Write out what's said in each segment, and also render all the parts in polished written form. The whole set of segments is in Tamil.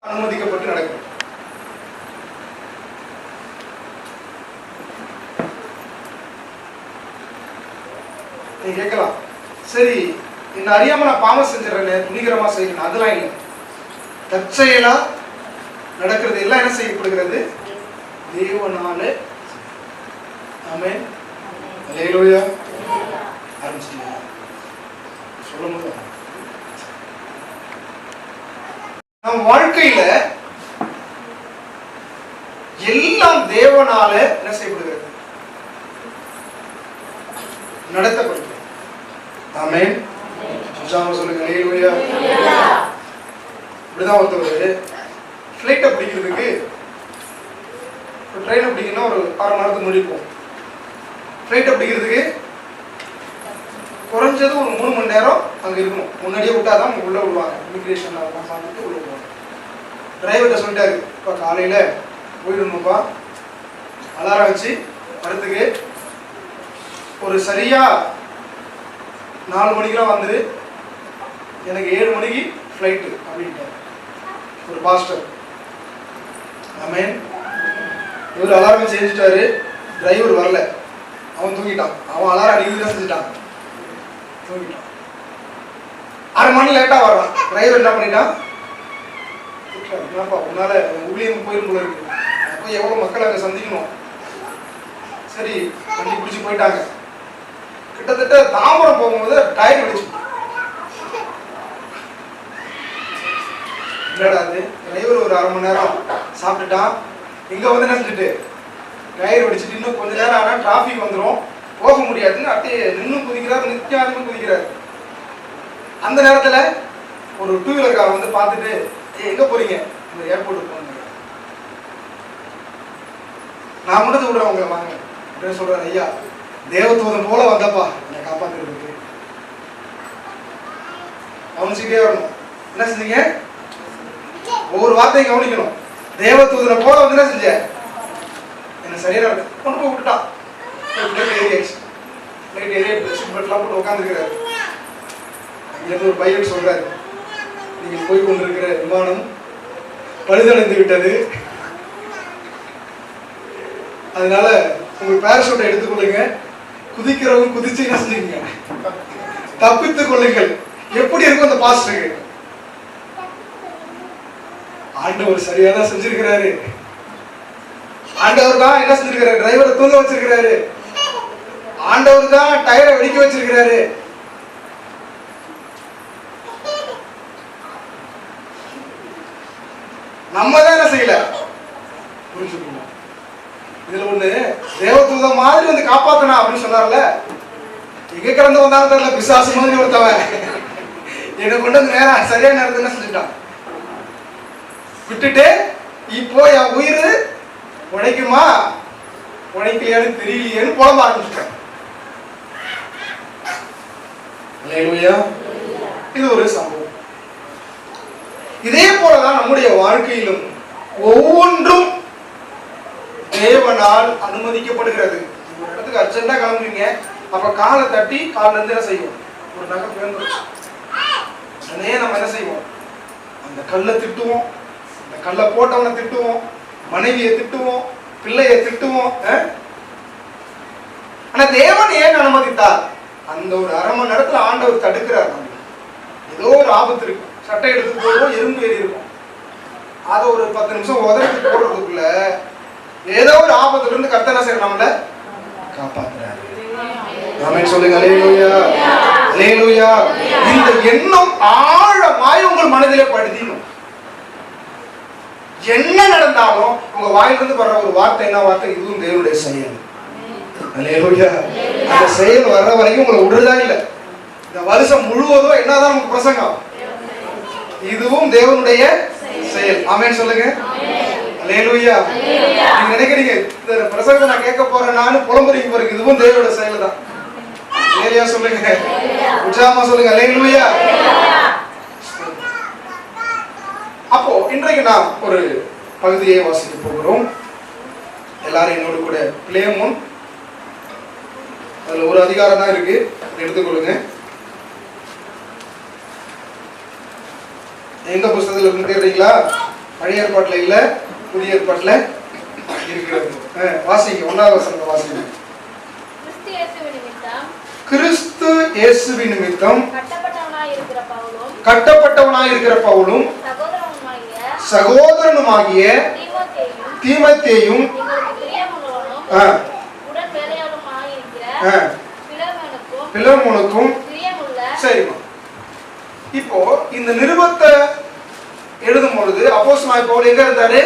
அனுமதிக்கப்பட்டு நடக்கும். நீங்க கேட்கலாம், சரி என்ன அறியாம நான் பாவம் செஞ்சிடறேன், துணிகரமா செய்யணும், அதெல்லாம் இல்லை. தற்செயலா நடக்கிறது எல்லாம் என்ன செய்யப்படுகிறது? தேவனால. ஆமென். அல்லேலூயா. ஆரம்பிச்சிங்க. சொல்லுங்க. நம் வாழ்க்கையில எல்லாம் தேவனால என்ன செய்யப்படுகிறது? நடத்தப்படுகிறது. ஆமென். சொல்லுங்க. அல்லேலூயா. இப்படிதான் ஒருத்தர் ஃப்ளைட்டை பிடிக்கிறதுக்கு, ட்ரெயினை பிடிக்கணும்னா ஒரு 6 மணி நேரத்துக்கு முடிப்போம். ஃப்ளைட்டை பிடிக்கிறதுக்கு குறைஞ்சது ஒரு 3 மணி நேரம் அங்கே இருக்கணும். முன்னாடியே விட்டாதான் உள்ளே விடுவாங்க. இமிகிரேஷன் அதெல்லாம் பார்த்துட்டு உள்ளே விடுவாங்க. டிரைவர்கிட்ட சொல்லிட்டாரு, இப்போ காலையில் போயிடணும்ப்பா, அலாரம் வச்சு வரத்துக்கு ஒரு சரியா 4 மணிக்கெல்லாம் வந்துரு, எனக்கு 7 மணிக்கு ஃப்ளைட்டு அப்படின்ட்டார் ஒரு பாஸ்டர். ஆமென். இவர் அலாரம் செஞ்சுட்டாரு, டிரைவர் வரல, அவன் தூங்கிட்டான். அவன் அலாரம் அடிக்கடி தான் செஞ்சுட்டான், தூங்கிட்டான். 1/2 மணி லேட்டா வர்றான். டிரைவர் என்ன பண்ணிட்டான்? என்னப்பா உன்னால ஊழியம் போயிடும் போல இருக்கு, அப்போ எவ்வளவு மக்கள் அங்கே சந்திக்கணும். சரி வண்டி பிடிச்சி போயிட்டாங்க. கிட்டத்தட்ட தாம்பரம் போகும்போது டயர் வெடிச்சு. என்னடா அது, டிரைவர் ஒரு 1/2 மணி நேரம் சாப்பிட்டுட்டான், இங்க வந்து நினைச்சிட்டு டயர் வெடிச்சுட்டு இன்னும் கொஞ்ச நேரம் ஆனா டிராபிக் வந்துடும், போக முடியாதுன்னு அப்படியே நின்னும் குதிக்கிறார், நிற்காதுன்னு குதிக்கிறார். அந்த நேரத்துல ஒரு 2 வீலர் கார் வந்து பார்த்துட்டு, எங்க போறீங்க? இந்த ஏர்போர்ட்டுக்கு போங்க, நான் மட்டும் விடுறேன் உங்களை வாங்க அப்படின்னு சொல்றாரு. ஐயா தேவதூதன் போல வந்தப்பா என்னை காப்பாத்துறதுக்கு. கவனிச்சுட்டே வரணும். என்ன செஞ்சீங்க? ஒவ்வொரு வார்த்தையும் கவனிக்கணும். தேவதூதனை போல வந்து என்ன செஞ்ச? என்ன சரியா கொண்டு போய் விட்டுட்டான். போட்டு உட்காந்துருக்கிறாரு. அங்கிருந்து ஒரு பையன் சொல்றாரு, நீங்கள் போய் கொண்டிருக்கிற விமானம் பழுதடைந்து விட்டது, அதனால உங்க பேராசூட்டை எடுத்துக்கொள்ளுங்க, குதிக்கிறவங்க குதிச்சு என்ன செஞ்சீங்க, தப்பித்துக் கொள்ளுங்கள். எப்படி இருக்கும் அந்த பாஸ்டருக்கு? ஆண்டவர் சரியாதான் செஞ்சிருக்கிறாரு. ஆண்டவர் தான் என்ன செஞ்சிருக்கிறாரு? டிரைவரை தூங்க வச்சிருக்கிறாரு. ஆண்டவர் தான் டயரை வெடிக்க வச்சிருக்கிறாரு. நம்ம தான் என்ன செய்யல, புரிஞ்சுக்கணும். இதுல ஒண்ணு, தேவதூத மாதிரி வந்து காப்பாத்தனா அப்படின்னு சொன்னார்ல, எங்க கிடந்து வந்தாலும் தெரியல, பிசாசு மாதிரி ஒருத்தவன் என்னை கொண்டு வந்து நேரம் சரியான நேரத்துல என்ன செஞ்சுட்டான், விட்டுட்டு இப்போ என் உயிர் உழைக்குமா உழைக்கலையான்னு தெரியலையேன்னு புலம்ப ஆரம்பிச்சுட்டேன். இது ஒரு சம்பவம். இதே போலதான் நம்முடைய வாழ்க்கையிலும் ஒவ்வொன்றும் தேவனால் அனுமதிக்கப்படுகிறது. ஒரு இடத்துக்கு அர்ஜென்டா கிளம்புறீங்க, அப்ப காலை தட்டி காலில் இருந்து என்ன செய்வோம், ஒரு நகை பிறந்துடும். உடனே நம்ம என்ன செய்வோம், அந்த கல்லை திட்டுவோம், அந்த கல்லை போட்டவனை திட்டுவோம், மனைவியை திட்டுவோம், பிள்ளையை திட்டுவோம். ஆனா தேவன் ஏன் அனுமதித்தார்? அந்த ஒரு 1/2 மணி நேரத்துல ஆண்டவர் தடுக்கிறார். ஏதோ ஒரு ஆபத்து இருக்கு, சட்டை எடுத்து போடுவோம், எறும்பு ஏறி இருக்கும், அதை ஒரு 10 நிமிஷம் உதவி போடுறதுக்குள்ள ஏதோ ஒரு ஆபத்துல இருந்து கர்த்தர் என்ன செய்யற, நம்மள காப்பாத்துறாரு. ஆமென் சொல்லுங்க. அல்லேலூயா, அல்லேலூயா. இந்த எண்ணம் ஆழமாய் உங்கள் மனதிலே படுத்திடும். என்ன நடந்தாலும் உங்க வாயிலிருந்து வர்ற ஒரு வார்த்தை என்ன வார்த்தை? இதுவும் தேவனுடைய செயல். அல்லேலூயா. அந்த செயல் வர்ற வரைக்கும் உங்களை விடுறதா இல்லை. இந்த வருஷம் முழுவதும் என்னதான் நமக்கு பிரசங்கம், இதுவும் தேவனுடைய செயல். ஆமென் சொல்லுங்க. அல்லேலூயா. நீங்க நினைக்கிறீங்க இந்த பிரசங்கத்தை நான் கேட்க போறேன் நான் புலம்புறீங்க பாருங்க, இதுவும் தேவனுடைய செயல் தான். அல்லேலூயா சொல்லுங்க, உற்சாகமா சொல்லுங்க. அல்லேலூயா. அப்போ இன்றைக்கு நாம் ஒரு பகுதியை வாசிக்க போகிறோம். எல்லாரும் என்னோடு கூட பிளேமுன், அதுல ஒரு அதிகாரம் தான் இருக்கு, எடுத்துக்கொள்ளுங்க. எந்த புஸ்தகத்தில் இருந்து தேடுறீங்களா? பழைய ஏற்பாட்டுல இல்ல, புதிய ஏற்பாட்டுல இருக்கிறது. வாசிங்க, 1வது வசனத்தை வாசிங்க. கிறிஸ்து இயேசுவின் நிமித்தம் கட்டப்பட்டவனாய் இருக்கிற பவுலும் சகோதரனுமாகிய தீமோத்தேயும் பிலமோனுக்கும். சரிமா, இப்போ இந்த நிருபத்தை எழுதும் பொழுது அப்போஸ்தலனாகிய பவுல் எங்க இருந்தாரு?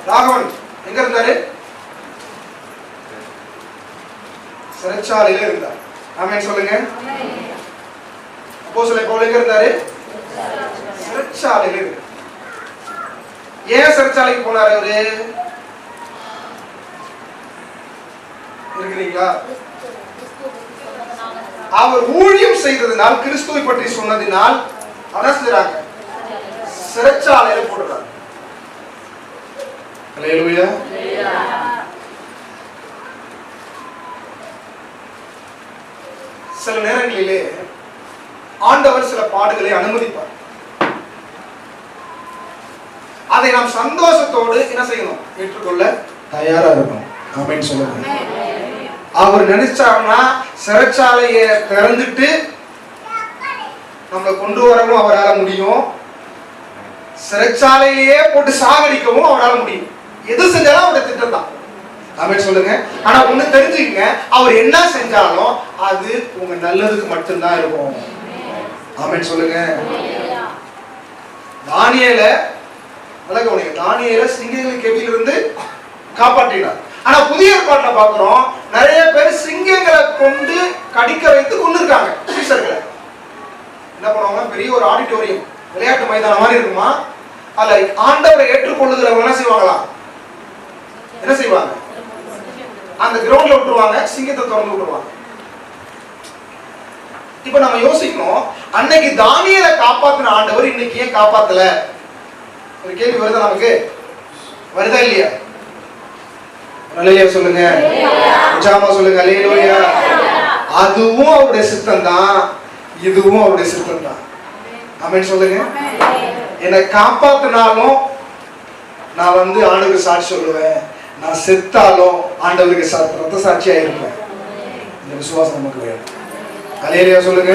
ராகவன் எங்க இருந்தாரு? சிறைச்சாலையில இருந்தார். ஆமென் சொல்லுங்க. அப்போஸ்தலனாகிய பவுல் எங்க இருந்தாரு? சிறைச்சாலையில இருந்தார். ஏன் சிறைச்சாலைக்கு போனாரு அவரு? இருக்கிறீங்களா? அவர் ஊழியம் செய்ததினால், கிறிஸ்துவை பற்றி சொன்னதினால் என்ன செய்றாங்க? சிறைச்சாலையில போடுறாங்க. அல்லேலூயா. சில நேரங்களிலே ஆண்டவர் சில பாடுகளை அனுமதிப்பார். அதை நாம் சந்தோஷத்தோடு என்ன செய்யணும்? ஏற்றுக்கொள்ள தயாரா இருக்கணும். ஆமென் சொல்லுங்க. அவர் நினைச்சாருன்னா சிறைச்சாலையை திறந்துட்டு நம்மளை கொண்டு வரவும் அவரால் முடியும், சிறைச்சாலையிலேயே போட்டு சாகடிக்கவும் அவரால் முடியும். எது செஞ்சாலும் அவருடைய திட்டம் தான். ஆமென் சொல்லுங்க. ஆனா ஒண்ணு தெரிஞ்சுக்கங்க, அவர் என்ன செஞ்சாலும் அது உங்க நல்லதுக்கு மட்டும்தான் இருக்கும். ஆமென் சொல்லுங்க. தானியேலை சிங்கங்கள் கெபியிலிருந்து காப்பாற்றினார். ஆனா புதிய ஏற்பாட்டுல பாக்குறோம், நிறைய பேர் சிங்கங்களை கொண்டு கடிக்க வைத்து கொண்டிருக்காங்க சீசர்களை. என்ன பண்ணுவாங்க? பெரிய ஒரு ஆடிட்டோரியம், விளையாட்டு மைதானம் மாதிரி இருக்குமா, அதுல ஆண்டவரை ஏற்றுக்கொள்ளுகிறவங்க என்ன செய்வாங்களா? என்ன செய்வாங்க? அந்த கிரவுண்ட்ல விட்டுருவாங்க, சிங்கத்தை திறந்து விட்டுருவாங்க. இப்ப நம்ம யோசிக்கணும், அன்னைக்கு தானியேலை காப்பாத்தின ஆண்டவர் இன்னைக்கு ஏன் காப்பாத்தல? ஒரு கேள்வி வருதா நமக்கு? வருதா இல்லையா? அல்லேலூயா சொல்லுங்க. உற்சாகமா சொல்லுங்க. அல்லேலூயா. அதுவும் அவருடைய சித்தம் தான், இதுவும் அவருடைய சித்தம் தான். ஆமென் சொல்லுங்க. என்னை காப்பாத்தினாலும் நான் ஆண்டவருக்கு சாட்சி சொல்லுவேன், நான் செத்தாலும் ஆண்டவருக்கு ரத்த சாட்சியா இருப்பேன். இந்த விசுவாசம் நமக்கு வேணும். அல்லேலூயா சொல்லுங்க.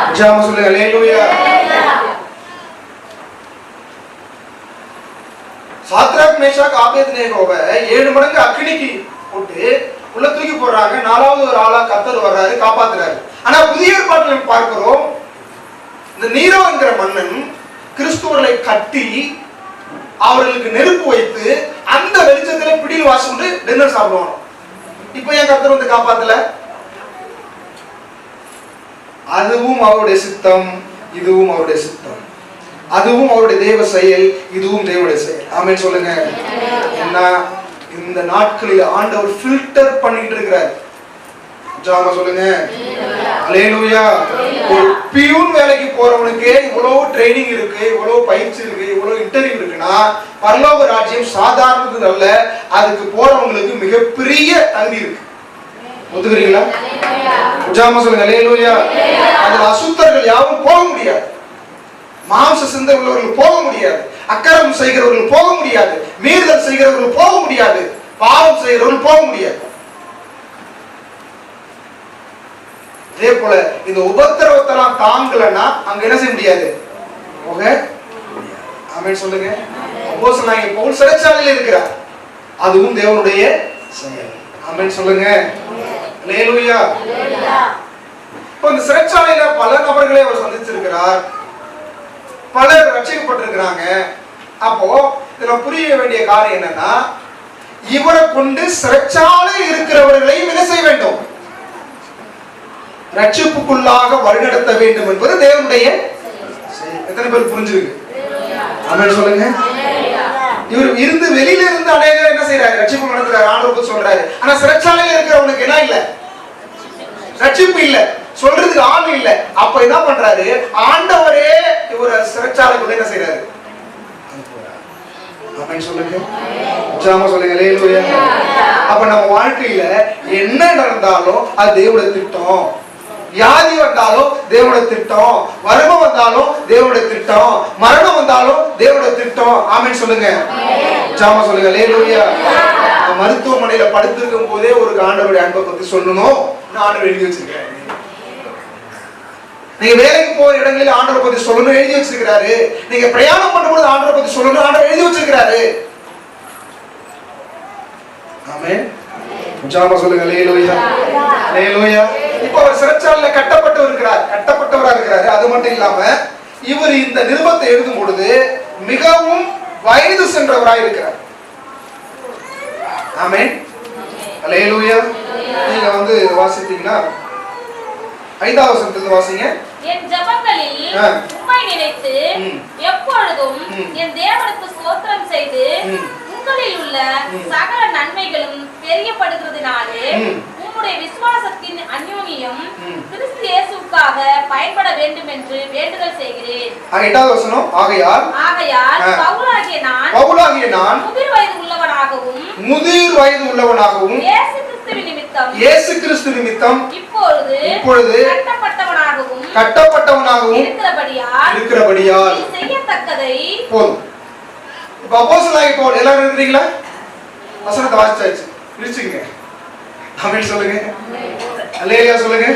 உற்சாகமா சொல்லுங்க. அல்லேலூயா. சாத்ராக் மேஷாக் ஆபேத்நேகோவை 7 மடங்கு அக்கினிக்கு போட்டு உள்ள தூக்கி போடுறாங்க. 4வது ஒரு ஆளா கர்த்தர் வர்றாரு, காப்பாத்துறாரு. ஆனா புதிய ஏற்பாட்டில் பார்க்கிறோம், இந்த நீரோ என்கிற மன்னன் கிறிஸ்துவர்களை கட்டி அவர்களுக்கு நெருப்பு வைத்து அந்த வெளிச்சத்துல பிடியில் வாசிட்டு டின்னர் சாப்பிடுவாங்க. இப்ப ஏன் கர்த்தர் காப்பாத்தல? அதுவும் அவருடைய சித்தம், இதுவும் அவருடைய சித்தம். அதுவும் அவருடைய தேவ செயல், இதுவும் தேவனுடைய செயல். ஆமென் சொல்லுங்க. என்ன இந்த நாட்களில் ஆண்டவர் ஃபில்டர் பண்ணிட்டு இருக்கிறார். ஜாமா சொல்லுங்க. அல்லேலூயா. ஒரு பியூன் வேலைக்கு போறவனுக்கு இவ்வளவு ட்ரைனிங் இருக்கு, இவ்வளவு பயிற்சி இருக்கு, இவ்வளவு இன்டர்வியூ இருக்குன்னா பரலோக ராஜ்யம் சாதாரணது அல்ல. அதுக்கு போறவங்களுக்கு மிகப்பெரிய தகுதி இருக்கு. ஒத்துக்கிறீங்களா? ஜாமா சொல்லுங்க. அல்லேலூயா. அதுல அசுத்தர்கள் யாரும் போக முடியாது, மாம்ச சிந்தை உள்ளவர்கள் போக முடியாது, அக்கிரமம் செய்கிறவர்கள் போக முடியாது, மீறுதல் செய்கிறவர்கள் போக முடியாது, பாவம் செய்கிறவர்கள் போக முடியாது. அதே போல இந்த உபத்திரவத்தெல்லாம் தாங்கலன்னா அங்க என்ன செய்ய முடியாது? போக முடியாது. ஆமென் சொல்லுங்க. அப்போஸ்தலனாகிய பவுல் சிறைச்சாலையில் இருக்கிறார், அதுவும் தேவனுடைய செயல். ஆமென் சொல்லுங்க. அல்லேலூயா. இப்போ இந்த சிறைச்சாலையில பல நபர்களை அவர் சந்திச்சிருக்கிறார், பலர் ரட்சிக்கப்பட்டிருக்கிறாங்க. அப்போ இதுல புரிய வேண்டிய காரியம் என்னன்னா, இவரை கொண்டு சிறைச்சாலை இருக்கிறவர்களையும் என்ன செய்ய வேண்டும்? ரட்சிப்புக்குள்ளாக வழிநடத்த வேண்டும் என்பது தேவனுடைய. எத்தனை பேர் புரிஞ்சிருக்கு? ஆமென் சொல்லுங்க. இவர் இருந்து வெளியில இருந்து அநேகர் என்ன செய்யறாரு? ரட்சிப்பு நடத்துறாரு, ஆண்டவர் சொல்றாரு. ஆனா சிறைச்சாலையில இருக்கிறவனுக்கு என்ன இல்ல? ரட்சிப்பு இல்ல, சொல்றதுக்கு ஆள் இல்ல. அப்ப என்ன பண்றாரு? ஆண்டவரே இவர சிறைச்சாலைக்குள்ள என்ன செய்யறாரு? ஆமென் சொல்லுங்க. உற்சாகமா சொல்லுங்க. அல்லேலூயா. அப்ப நம்ம வாழ்க்கையில என்ன நடந்தாலும் அது தேவனுடைய திட்டம். வியாதி வந்தாலும் தேவனுடைய திட்டம், வறுமை வந்தாலும் தேவனுடைய திட்டம், மரணம் வந்தாலும் தேவனுடைய திட்டம். ஆமென் சொல்லுங்க, ஜாம சொல்லுங்க. அல்லேலூயா. மருத்துவமனையில படுத்திருக்கும் போதே ஒரு ஆண்டவருடைய அன்பை பத்தி சொல்லணும், நான் எழுதி வச்சிருக்கேன். நீங்க வேலைக்கு போற இடங்களில் ஆண்டவரை பத்தி சொல்லணும், எழுதி வச்சிருக்கிறாரு. நீங்க பிரயாணம் பண்ணும்போது ஆண்டவரை பத்தி சொல்லணும், ஆண்டவர் எழுதி வச்சிருக்கிறாரு. ஆமென், ஜாம சொல்லுங்க. அல்லேலூயா, அல்லேலூயா. இப்போ அவர் சிறைச்சாலையில கட்டப்பட்டவரா இருக்கிறாரு. அது மட்டும் இல்லாம இவர் இந்த நிருபத்தை எழுதும் பொழுது மிகவும் வயது சென்றவராய் இருக்கிறார். ஆமென், அல்லேலூயா. நீங்க வாசித்தீங்கன்னா 5ஆம் வசனத்திலிருந்து வாசிங்க. என் ஜெபங்களில் உம்மை நினைத்து எப்பொழுதும் என் தேவனுக்கு ஸ்தோத்திரம் செய்து உங்களில் உள்ள சகல நன்மைகளும் பெரியப்படுகிறதுனாலே உம்முடைய விசுவாசத்தின் அந்யோன்யம் கிறிஸ்து இயேசுவுக்காக பயன்பட வேண்டும் என்று வேண்டுதல் செய்கிறேன். 8ஆம் வசனம். ஆகையால் பவுலாகிய நான் முதிர் வயது உள்ளவனாகவும் இயேசு கிறிஸ்து நிமித்தம் இப்பொழுது கட்டப்பட்டவனாகவும் இருக்கிறபடியால் செய்யத்தக்கதை போதும். இப்ப அப்போஸ்தலனாகிய பவுல், எல்லாரும் இருக்கிறீங்களா? வசனத்தை வாசிச்சாச்சு, பிரிச்சுங்க. ஆமென் சொல்லுங்க, அல்லேலூயா சொல்லுங்க.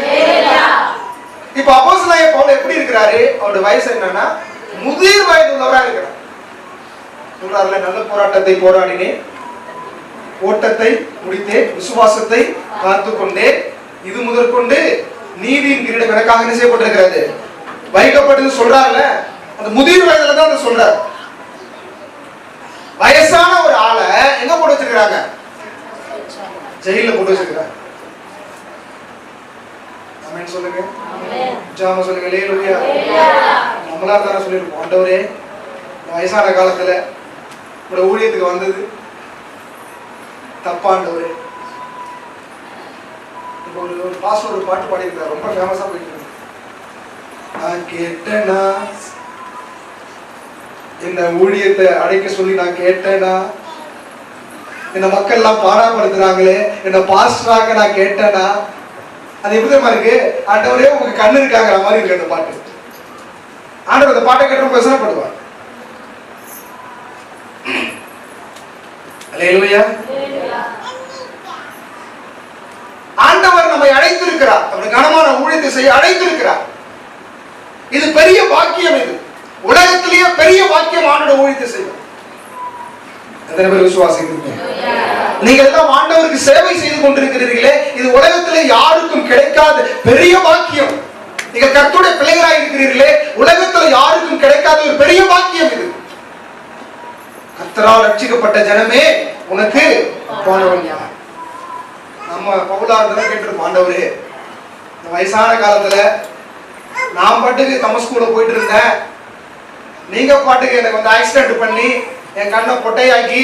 இப்ப அப்போஸ்தலனாகிய பவுல் எப்படி இருக்கிறாரு? அவருடைய வயசு என்னன்னா முதிர் வயது உள்ளவரா இருக்கிறார். சொல்றாருல, நல்ல போராட்டத்தை போராடினேன், ஓட்டத்தை முடித்தேன், விசுவாசத்தை காத்துக்கொண்டே, இது முதற்கொண்டு நீதியின் கிரீடம் எனக்காக என்ன செய்யப்பட்டிருக்கிறது, வைக்கப்பட்டது சொல்றாருல. அந்த முதிர் வயதுல தான் அதை சொல்றாரு. வயசான ஒரு ஆளை எங்க போட்டு வச்சிருக்காங்க? ஜெயில போட்டு வச்சிருக்காங்க. ஆமென் சொல்லுங்க, ஜாம சொல்லுங்க. அல்லேலூயா. நம்மளா தான சொல்லிருப்போம், ஆண்டவரே வயசான காலத்துல உங்களோட ஊழியத்துக்கு வந்தது தப்பாண்டவரே. இப்போ ஒரு பாஸ்டர் ஒரு பாட்டு பாடியிருக்காரு, ரொம்ப ஃபேமஸா போயிட்டு இருக்கு. நான் கேட்டேனா, என்ன ஊழியத்தை அடைக்க சொல்லி நான் கேட்டேனா, என்ன மக்கள் எல்லாம் பாடாப்படுத்துறாங்களே, என்ன பாஸ்டராக நான் கேட்டேனா. அது எப்படி தெரியுமா இருக்கு? ஆண்டவரே உங்க கண்ணு இருக்காங்கிற மாதிரி இருக்கு அந்த பாட்டு. ஆண்டவர் அந்த பாட்டை கேட்டு பேசப்படுவார். அல்லேலூயா. ஆண்டவர் நம்மை அழைத்திருக்கிறார், அவருடைய கனமான ஊழியத்தை செய்ய அழைத்திருக்கிறார். இது பெரிய பாக்கியம். இது உலகத்திலேயே பெரிய பாக்கியம், ஆண்டவர் ஊழியத்தை செய்வார். எத்தனை பேர் விசுவாசிக்கிறீங்க? நீங்கள் எல்லாம் ஆண்டவருக்கு சேவை செய்து கொண்டிருக்கிறீர்களே, இது உலகத்திலே யாருக்கும் கிடைக்காத பெரிய பாக்கியம். நீங்கள் கர்த்தருடைய பிள்ளைகளாக இருக்கிறீர்களே, உலகத்தில் யாருக்கும் கிடைக்காத ஒரு பெரிய பாக்கியம் இது. கர்த்தரால் ரட்சிக்கப்பட்ட ஜனமே உனக்கு அப்பானவன் யார்? நம்ம பவுலா இருந்தா கேட்டிருப்போம், ஆண்டவரே இந்த வயசான காலத்துல நான் பாட்டுக்கு தமஸ்குல போயிட்டு இருந்தேன், நீங்க பாட்டுக்கு எனக்கு ஆக்சிடென்ட் பண்ணி என் கண்ணை பொட்டையாக்கி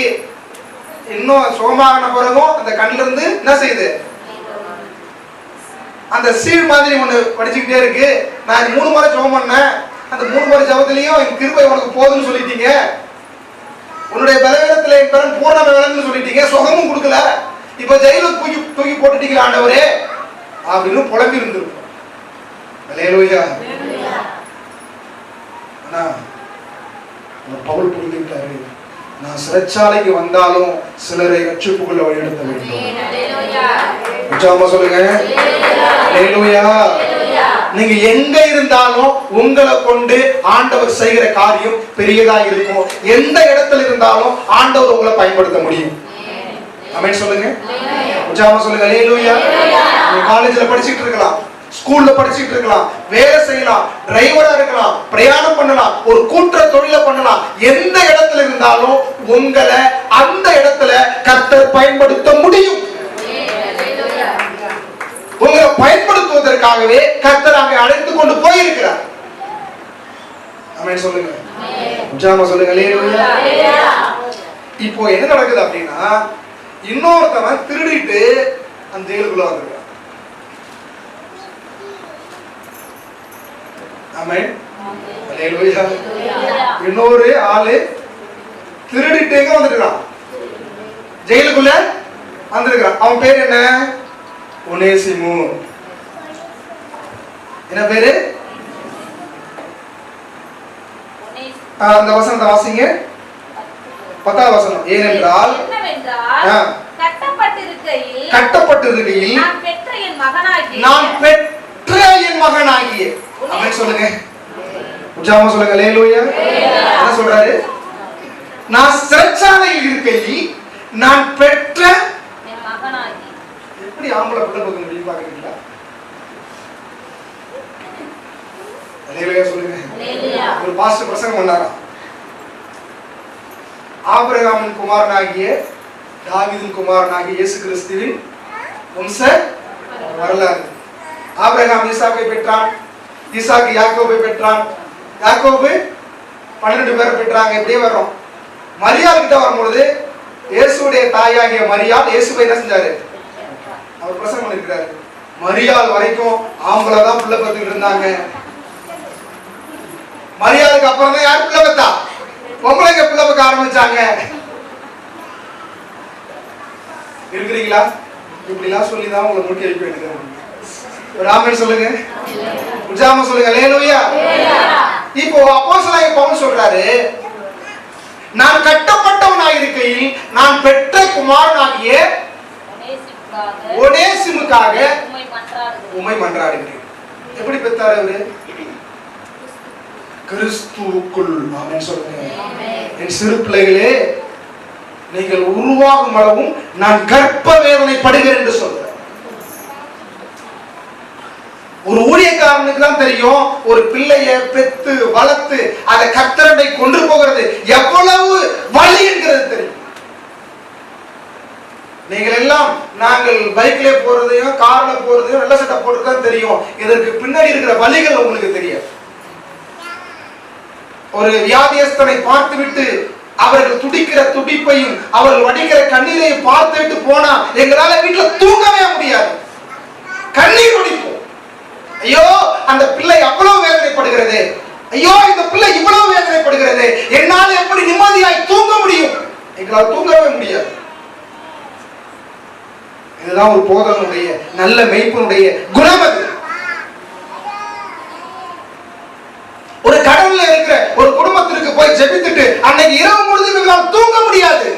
இன்னும் சுகமான பிறகும் அந்த கண்ணுல இருந்து என்ன செய்யுது, அந்த சீல் மாதிரி ஒண்ணு படிச்சுக்கிட்டே இருக்கு. நான் 3 முறை ஜெபம் பண்ணேன், அந்த 3 முறை ஜெபத்திலையும் என் கிருபை உனக்கு போதுன்னு சொல்லிட்டீங்க, உன்னுடைய பலவீனத்துல என் பலன் பூர்ண பலன்னு சொல்லிட்டீங்க, சுகமும் கொடுக்கல, இப்ப ஜெயில தூக்கி போட்டுட்டீங்களா ஆண்டவரே அப்படின்னு புலம்பி இருந்திருக்கும். அல்லேலூயா. ஆனா பவுல் புரிந்துட்டாரு, நான் சிறைச்சாலைக்கு வந்தாலும் சிலரை ரட்சிப்புக்குள்ள வழிநடத்த வேண்டும். சொல்லுங்க, அல்லேலூயா. நீங்க எங்க இருந்தாலும் உங்களை கொண்டு ஆண்டவர் செய்கிற காரியம் பெரியதா இருக்கும். எந்த இடத்துல இருந்தாலும் ஆண்டவர் உங்களை பயன்படுத்த முடியும். ஆமென் சொல்லுங்க, சொல்லுங்க. அல்லேலூயா. நீங்க காலேஜ்ல படிச்சிட்டு இருக்கலாம், ஸ்கூல்ல படிச்சிட்டு இருக்கலாம், வேலை செய்யலாம், டிரைவரா இருக்கலாம், பிரயாணம் பண்ணலாம், ஒரு கூட்டுற தொழில பண்ணலாம். எந்த இடத்துல இருந்தாலும் உங்களை அந்த இடத்துல கர்த்தர் பயன்படுத்த முடியும். உங்களை பயன்படுத்துவதற்காகவே கர்த்தர் அங்கே அழைத்து கொண்டு போயிருக்கிறார். ஆமென் சொல்லுங்க, சொல்லுங்க. அல்லேலூயா. இப்போ என்ன நடக்குது அப்படின்னா, இன்னொருத்தவன் திருடிட்டு அந்த ஜெயிலுக்குள்ள வந்திருக்கான். ஆமென், அல்லேலூயா. இன்னொரு ஆளு திருடிட்டே வந்துருக்கான், ஜெயிலுக்குள்ள வந்திருக்கான். அவன் பேர் என்ன? ஒனேசிமு. என்ன பேரு? அந்த வசனத்தை வாசிங்க. 10வது வசனம். ஏனென்றால் கட்டப்பட்டிருக்கையில் நான் பெற்ற என் மகனாகிய ஆமென் சொல்லுங்க. உற்சாகமா சொல்லுங்க. அல்லேலூயா. என்ன சொல்றாரு? நான் சிறைச்சாலையில் இருக்கையில் நான் பெற்ற என் மகனாகிய. எப்படி ஆம்பளை பிள்ளை பக்கம் முடியும் பாக்குறீங்களா? அல்லேலூயா சொல்லுங்க. அல்லேலூயா. ஒரு பாஸ்டர் பிரசங்கம் பண்ணாரா? ஆபிரகாமின் குமாரனாகிய தாவீதின் குமாரனாகிய இயேசு கிறிஸ்துவின் வம்ச வரலாறு. ஆபிரகாம் ஈசாக்கை பெற்றான், ஈசாக்கு யாக்கோபை பெற்றான், யாக்கோபு 12 பேரை பெற்றாங்க. இப்படியே வர்றோம். மரியாள் கிட்ட வரும்பொழுது இயேசுடைய தாயாகிய மரியாள் இயேசுவை என்ன செஞ்சாரு? அவர் பிரசங்கம் பண்ணிருக்கிறாரு. மரியாள் வரைக்கும் ஆம்பளை தான் பிள்ளை பெற்றுக்கிட்டு இருந்தாங்க. மரியாளுக்கு அப்புறம் தான் யார் பிள்ளை பெற்றா? பொம்பளைங்க பிள்ளை பெற்க ஆரம்பிச்சாங்க. இருக்கிறீங்களா? இப்படிலாம் சொல்லிதான் உங்களை முட்டி எழுப்பி எடுக்கிறேன். ஒரு ஆமென் சொல்லுங்க. உற்சாகமா சொல்லுங்க. அல்லேலூயா. இப்போ அப்போஸ்தலனாகிய பவுல் சொல்றாரு, நான் கட்டப்பட்டவனாய் இருக்கையில் நான் பெற்ற குமாரனாகிய ஒனேசிமுக்காக உம்மை மன்றாடுகிறேன். எப்படி பெற்றாரு அவரு? கிறிஸ்துவுக்குள். ஆமென் சொல்லுங்க. என் சிறு பிள்ளைகளே, நீங்கள் உருவாகும் அளவும் நான் கர்ப்ப வேதனை படுகிறேன் என்று சொல்றேன். ஒரு ஊழியக்காரனுக்கு தான் தெரியும் ஒரு பிள்ளைய பெத்து வளர்த்து அதை கர்த்தரை கொண்டு போகிறது எவ்வளவு வலி என்கிறது தெரியும். நீங்கள் எல்லாம் நாங்கள் பைக்ல போறதையும் கார்ல போறதையும் நல்ல சட்டை போட்டுதான் தெரியும். இதற்கு பின்னாடி இருக்கிற வலிகள் உங்களுக்கு தெரியாது. ஒரு வியாதியஸ்தனை பார்த்துவிட்டு அவர்கள் துடிக்கிற துடிப்பையும் அவர்கள் வடிக்கிற கண்ணீரையும் பார்த்துட்டு போனா எங்களால வீட்டுல தூங்கவே முடியாது. கண்ணீர் வடிப்போம். ஐயோ அந்த பிள்ளை அவ்வளவு வேதனைப்படுகிறது, ஐயோ இந்த பிள்ளை இவ்வளவு வேதனைப்படுகிறது, என்னால எப்படி நிம்மதியாய் தூங்க முடியும்? எங்களால் தூங்கவே முடியாது. இதுதான் ஒரு போதகனுடைய நல்ல மெய்ப்பனுடைய குணம். அது ஒரு கடவுள்ல இருக்கிற ஒரு குடும்பத்திற்கு போய் ஜெபித்துட்டு அன்னைக்கு இரவு முழுதும் எங்களால் தூங்க முடியாது.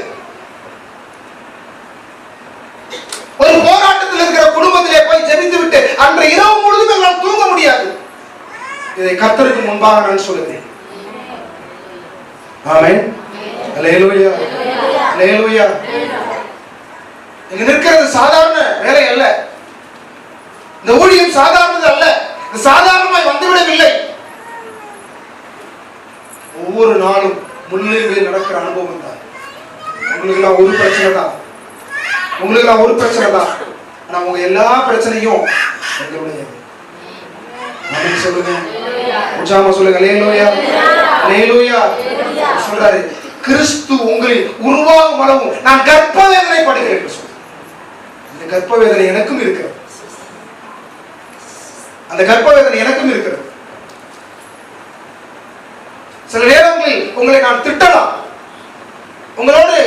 ஒரு போராட்டத்தில் இருக்கிற குடும்பத்திலே போய் ஜெபித்து விட்டு அன்று இரவு முழுதும் எங்களால் தூங்க முடியாது. இதை கர்த்தருக்கு முன்பாக நான் சொல்லுகிறேன். ஆமென். அல்லேலூயா. அல்லேலூயா. இங்க நிற்கிறது சாதாரண வேலை அல்ல. இந்த ஊழியம் சாதாரணது அல்ல. இது சாதாரணமாய் வந்துவிடவில்லை. ஒவ்வொரு நாளும் முன்னிலையில் நடக்கிற அனுபவம் தான். உங்களுக்கு எல்லாம் ஒரு பிரச்சனை தான், உங்களுக்கு எல்லாம் ஒரு பிரச்சனை தான். ஆனா உங்க எல்லா பிரச்சனையும் எங்களுடைய. ஆமென் சொல்லுங்க. உற்சாகமா சொல்லுங்க. அல்லேலூயா. அல்லேலூயா. சொல்றாரு, கிறிஸ்து உங்களில் உருவாகும் அளவும் நான் கர்ப்ப வேதனை படுகிறேன் என்று சொல்றாரு. அந்த கர்ப்ப வேதனை எனக்கும் இருக்கிறது. அந்த கர்ப்ப வேதனை எனக்கும் இருக்கிறது. சில நேரங்களில் உங்களை நான் திட்டலாம், உங்களோடு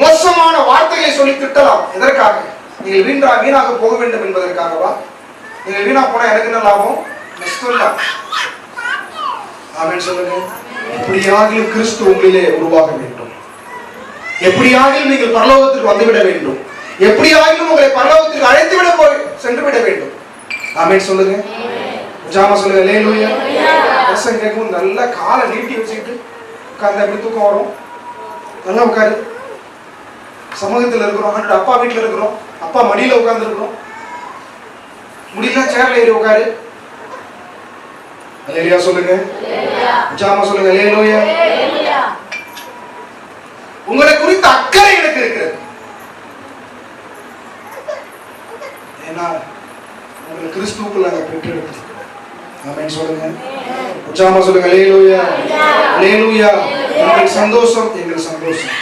மோசமான வார்த்தைகளை சொல்லி திட்டலாம். எதற்காக? நீங்கள் வீணாக போக வேண்டும் என்பதற்காகவா? நீங்கள் வீணா போனா எனக்கு என்ன லாபம்? நஷ்டம் தான். ஆமென் சொல்லுங்க. எப்படியாகிலும் கிறிஸ்து உங்களிலே உருவாக வேண்டும். எப்படியாகிலும் நீங்கள் பரலோகத்திற்கு வந்துவிட வேண்டும். எப்படியாகிலும் உங்களை பரலோகத்திற்கு அழைத்து விட சென்று விட வேண்டும். ஆமென் சொல்லுங்க. ஜாமா சொல்லுங்க. அல்லேலூயா. பிரசங்கம் கேட்கும் நல்லா காலை நீட்டி வச்சுக்கிட்டு உட்கார்ந்து எப்படி தூக்கம் வரும்? நல்லா உட்காரு. சமூகத்தில் இருக்கிறோம், அப்பா வீட்டில் இருக்கிறோம், அப்பா மடியில உட்கார்ந்து இருக்கிறோம், முடியல சேர்ல ஏறி உட்காரு. அல்லேலூயா சொல்லுங்க. ஜாமா சொல்லுங்க. அல்லேலூயா. உங்களை குறித்த அக்கறை எனக்கு இருக்கிறது. ஏன்னா உங்களுக்கு கிறிஸ்துவுக்குள்ள நாங்கள் பெற்றெடுத்தோம். ஆமென் சொல்லுங்க. உற்சாகமா சொல்லுங்க. அல்லேலூயா. அல்லேலூயா. உங்கள் சந்தோஷம் எங்கள் சந்தோஷம்,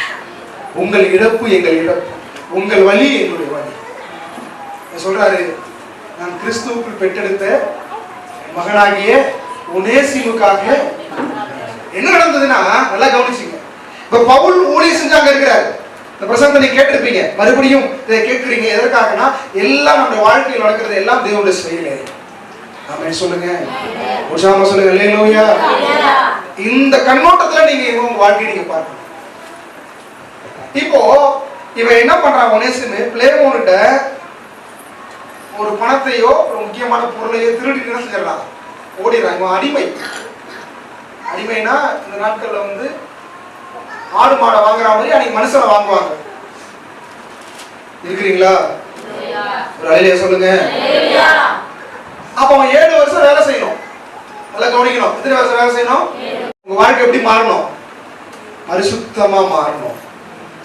உங்கள் இழப்பு எங்கள் இழப்பு, உங்கள் வலி எங்களுடைய வலி. சொல்றாரு, நான் கிறிஸ்துவுக்குள் பெற்றெடுத்த மகனாகிய ஒனேசிமுக்காக. என்ன நடந்ததுன்னா நல்லா கவனிச்சுங்க. இப்ப பவுல் ஊழியம் செஞ்சாங்க இருக்கிறார். இந்த பிரசங்கத்தை நீங்க கேட்டிருப்பீங்க, மறுபடியும் இதை கேட்கிறீங்க. எதற்காகனா எல்லாம் நம்ம வாழ்க்கையில் நடக்கிறது எல்லாம் தேவனுடைய செயலே. ஆமென் சொல்லுங்க, உற்சாகமா சொல்லுங்க அல்லேலூயா. இந்த கண்ணோட்டத்துல நீங்க உங்க வாழ்க்கையை நீங்க பார்க்கணும். இப்போ இவன் என்ன பண்றான், ஒனேசிமு பிலேமோன்கிட்ட ஒரு பணத்தையோ ஒரு முக்கியமான பொருளையோ திருடிட்டு என்ன செஞ்சிடறான், ஓடிடுறான். இவன் அடிமை. அடிமைனா இந்த நாட்கள்ல வந்து ஆடு மாடை வாங்குற மாதிரி அன்னைக்கு மனுஷனை வாங்குவாங்க. இருக்கிறீங்களா? ஒரு அலையில சொல்லுங்க. அப்ப அவன் 7 வருஷம் வேலை செய்யணும். நல்லா கவனிக்கணும். எத்தனை வருஷம் வேலை செய்யணும்? உங்க வாழ்க்கை எப்படி மாறணும்? பரிசுத்தமா மாறணும்.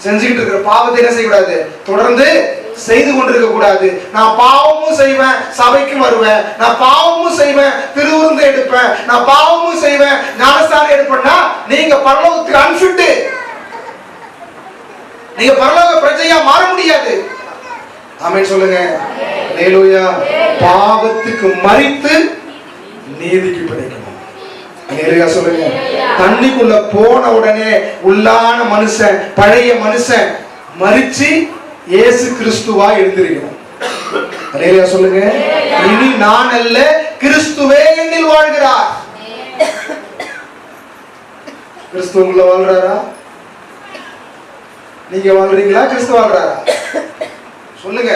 செஞ்சுக்கிட்டு இருக்கிற பாவத்தை என்ன செய்யக்கூடாது, தொடர்ந்து செய்து கொண்டிருக்க கூடாது. நான் பாவமும் செய்வேன், சபைக்கும் வருவேன். நான் பாவமும் செய்வேன், திருவிருந்து எடுப்பேன். நான் பாவமும் செய்வேன், ஞானஸ்தானம் எடுப்பேன்னா நீங்க பரலோகத்துக்கு அன்ஃபிட். நீங்க பரலோக பிரஜையா மாற முடியாது. ஆமென் சொல்லுங்க அல்லேலூயா. பாவத்துக்கு மரித்து நீதிக்கு பிழைக்கணும். அல்லேலூயா சொல்லுங்க. தண்ணிக்குள்ள போன உடனே உள்ளான மனுஷன், பழைய மனுஷன் மரிச்சு இயேசு கிறிஸ்துவா எழுந்திருக்கணும். அல்லேலூயா சொல்லுங்க. இனி நான் அல்ல, கிறிஸ்துவே என்னில் வாழ்கிறார். கிறிஸ்து உங்களை வாழ்றாரா? நீங்க வாழ்றீங்களா? கிறிஸ்து வாழ்றாரா? சொல்லுங்க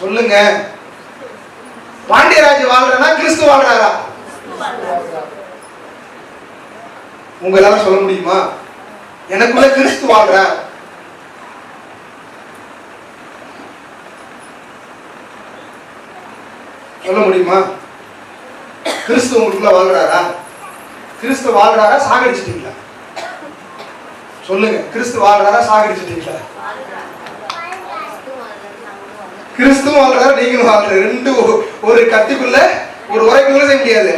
சொல்லுங்க. பாண்டியராஜ் வாழ்றா, கிறிஸ்து வாழ்றாரா? உங்களால சொல்ல முடியுமா? எனக்குள்ள கிறிஸ்து வாழ்றார். சொல்ல முடியுமா? கிறிஸ்து உங்களுக்குள்ள வாழ்றாரா? கிறிஸ்து வாழ்றாரா? சாகடிச்சிட்டீங்களா? சொல்லுங்க. கிறிஸ்து வாழ்றாரா? சாகடிச்சிட்டீங்களா? கிறிஸ்து வாழ்றாரா? நீங்களும் வாழ்ற. ரெண்டு ஒரு கத்திக்குள்ள, ஒரு உரைக்குள்ள செய்ய முடியாது.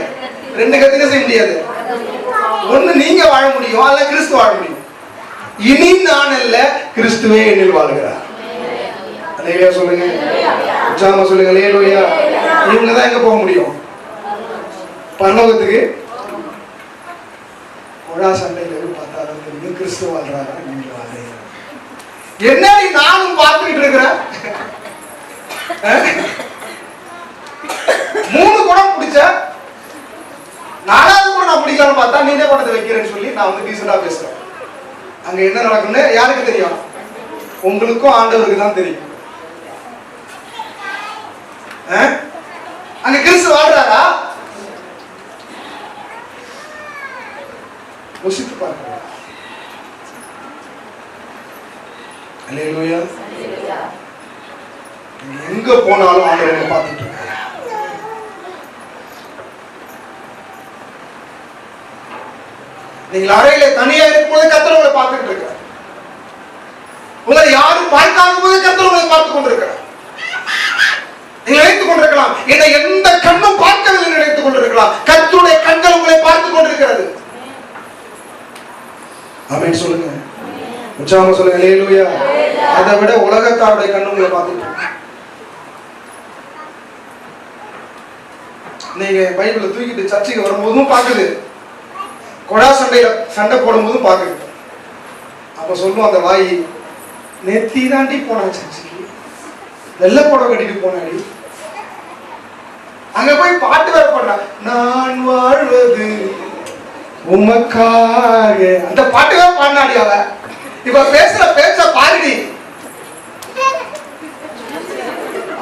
ரெண்டு கத்தில செய்ய முடியாது. ஒண்ணு நீங்க வாழ முடியும், அல்ல கிறிஸ்து வாழ முடியும். இனி நான் அல்ல, கிறிஸ்துவே என்னில் வாழ்கிறார். அல்லேலூயா சொல்லுங்க. உற்சாகமா சொல்லுங்க அல்லேலூயா. இவங்க தான் எங்க போக முடியும்? பரலோகத்துக்கு. கொழா சண்டையில பார்த்தாலும் தெரியும் கிறிஸ்து வாழ்றாரா, நீங்க வாழ்றீங்க. என்ன நானும் பார்த்துக்கிட்டு இருக்கிறேன். 3 குடம் பிடிச்ச 4வது கூட நான் பிடிக்கலாம்னு பார்த்தா நீதே பணத்தை வைக்கிறேன்னு சொல்லி நான் வந்து டீசெண்டா பேசுறேன். அங்க என்ன நடக்கும்னு யாருக்கு தெரியும்? உங்களுக்கும் ஆண்டவருக்கு தான் தெரியும். அங்க கிறிஸ்து வாழ்றாரா? யோசித்து பாருங்க. அல்லேலூயா. எங்க போனாலும் ஆண்டவரை பார்த்துட்டு இருக்க. நீங்கள் அறையில தனியா இருக்கும்போது கர்த்தர் உங்களை பார்த்துட்டு இருக்க. உங்களை யாரும் பார்க்காத போது கர்த்தர் உங்களை பார்த்துக் கொண்டிருக்கிறார். நீங்கள் நினைத்துக் கொண்டிருக்கலாம், என்னை எந்த கண்ணும் பார்க்கவில்லை நினைத்துக் கொண்டிருக்கலாம். கர்த்தருடைய கண்கள் உங்களை பார்த்துக் கொண்டிருக்கிறது. ஆமென் சொல்லுங்க. உற்சாகமா சொல்லுங்க அல்லேலூயா. அதை விட உலகத்தாருடைய கண்ணு உங்களை பார்த்துட்டு இருக்கு. நீங்க பைபிளை தூக்கிட்டு சர்ச்சைக்கு வரும்போதும் பாக்குது, கொடா சண்டையில சண்டை போடும் போதும் பாக்குது. அப்ப சொல்லுவோம் அந்த வாய், நேத்தி தாண்டி போனா சர்ச்சைக்கு, வெள்ளை புடவை கட்டிட்டு போனாடி, அங்க போய் பாட்டு வேற பாடுறா, நான் வாழ்வது உமக்காக, அந்த பாட்டு வேற பாடினாடி அவ. இப்ப பேசுற பேச்ச பாருடி,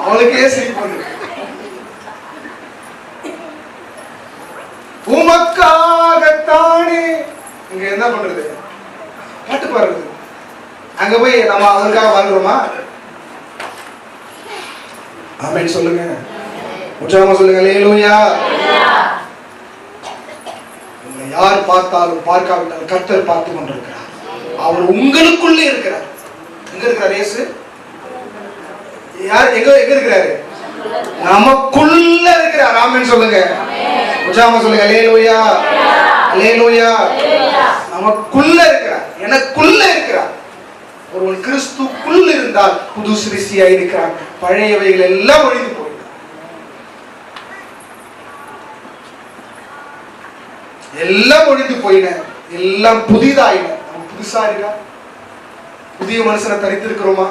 அவளுக்கே சிரிப்பு வந்து. உமக்காகத்தானே இங்க என்ன பண்றது? பாட்டு பாடுறது. அங்க போய் நம்ம அவருக்காக வாழ்றோமா? ஆமென் சொல்லுங்க. உற்சாகமா சொல்லுங்க அல்லேலூயா. உங்களை யார் பார்த்தாலும் பார்க்காவிட்டாலும் கர்த்தர் பார்த்து கொண்டிருக்கிறார். அவர் உங்களுக்குள்ளே இருக்கிறார். எங்க இருக்கிறார் இயேசு? யார் எங்க இருக்கிறாரு? நமக்குள்ள இருக்கிறார். ஆமென் சொல்லுங்க. உற்சாகமா சொல்லுங்க அல்லேலூயா. அல்லேலூயா. நமக்குள்ள இருக்கிறார், எனக்குள்ள இருக்கிறார். ஒருவன் கிறிஸ்துக்குள் இருந்தால் புது சிருஷ்டியா இருக்கிறான். பழையவைகள் எல்லாம் ஒழிந்து போயிடும். எல்லாம் ஒழிந்து போயின, எல்லாம் புதிதாயின. புதுசா இருக்கா? புதிய மனுஷனை தரித்திருக்கிறோமா?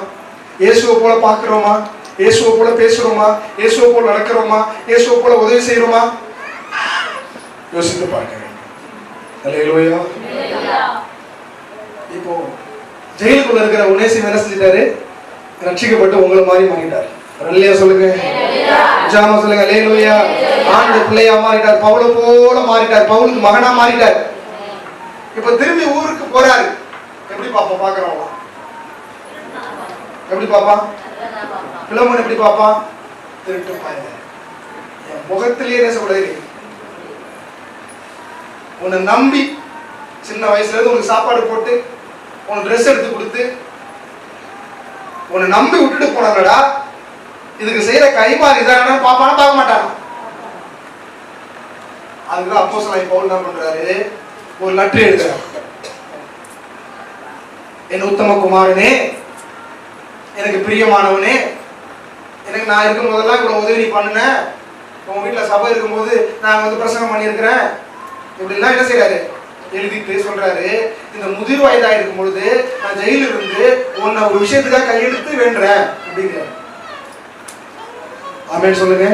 இயேசுவை போல பார்க்கிறோமா? இயேசுவை போல பேசுறோமா? இயேசுவை போல நடக்கிறோமா? இயேசுவை போல உதவி செய்யறோமா? யோசித்து பார்க்க வேண்டும். அல்லேலூயா. இப்போ ஜெயிலுக்குள்ள இருக்கிற ஒனேசிம் என்ன செஞ்சிட்டாரு? ரட்சிக்கப்பட்டு உங்களை மாதிரி மாறிட்டார். அல்லேலூயா சொல்லுங்க. ஜாமா சொல்லுங்க. அல்லேலூயா. ஆண்டவர் பிள்ளையா மாறிட்டார். பவுலை போல மாறிட்டார். பவுலுக்கு மகனா மாறிட்டார். இப்ப திரும்பி ஊருக்கு போறாரு. எப்படி பாப்பா பாக்குறவங்க? எப்படி பாப்பா? பிளமன் எப்படி பாப்பா? திருட்டு பாருங்க. என் முகத்திலேயே நேசக்கூடாது. உன்னை நம்பி சின்ன வயசுல இருந்து உனக்கு சாப்பாடு போட்டு உனக்கு ட்ரெஸ் எடுத்து கொடுத்து உன்னை நம்பி விட்டுட்டு போனாங்கடா, இதுக்கு செய்யற கைமாறி இதான் பாப்பானா பார்க்க மாட்டாங்க. அதுக்கு அப்போஸ்தலன் பவுல் என்ன பண்றாரு? ஒரு லெட்டர் எழுதுறாரு. என் உத்தம குமாரனே, எனக்கு பிரியமானவனே, எனக்கு நான் இருக்கும் போதெல்லாம் இவ்வளவு உதவி நீ பண்ணுன, உங்க வீட்டுல சபை இருக்கும்போது நான் வந்து பிரசங்கம் பண்ணியிருக்கிறேன், இப்படிலாம் என்ன செய்யறாரு? எழுதிட்டு சொல்றாரு, இந்த முதிர் வயதா இருக்கும் பொழுது நான் ஜெயில இருந்து உன்னை ஒரு விஷயத்துக்காக கையெடுத்து வேண்டுறேன் அப்படிங்கிறார். ஆமென் சொல்லுங்க.